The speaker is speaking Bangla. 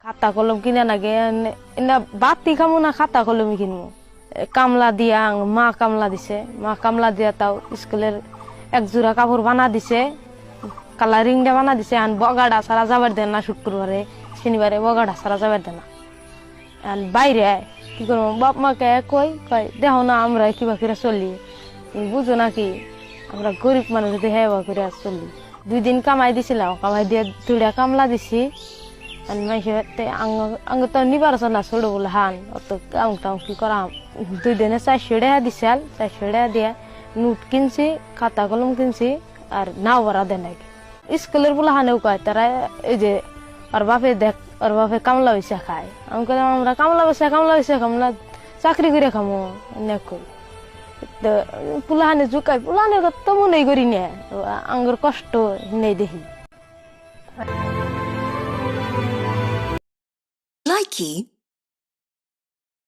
খাতা কলম কিনা নাগে এনা বাতি খামো না খাতা কলম কিনবো কামলা দিয়া মা কামলা দিছে মা কামলা দিয়া তাও স্কুলের এক জোড়া কাপড় বানা দিছে কালারিং দিয়ে বানা দিছে আন বগাড়া সারা যাবার দেন না শুক্রবারে শনিবারে বগাড়া সারা যাবার দেন না আর বাইরে কি করবো বাপ মাকে কই কই দেখো না আমরা কিবা করে চলি বুঝো নাকি আমরা গরিব মানুষ যদি হেবা করে চলি 2 দিন কামাই দিছিলাম কামাই দিয়ে 2টা কামলা দিছি আঙ্গ তো নিবার না ছোট বলে হান অত কাম কি করা 2 দিনে 400 টাকা দিছাল 400 টাকা দিয়ে নোট কিনছি খাতা কলম কিনছি আর নাও ভাড়া দেয় নাকি স্কুলের বলে হানেও কয় তারা এই যে আর বাপে কামলা পয়সা খায় আমি কইলাম আমরা কামলা কামলা চাকরি করে খামো এনে কই পুলাহানে জুকাই পুলাহানে তো মনে করি না আঙ্গুর কষ্ট নেই দেখি Likey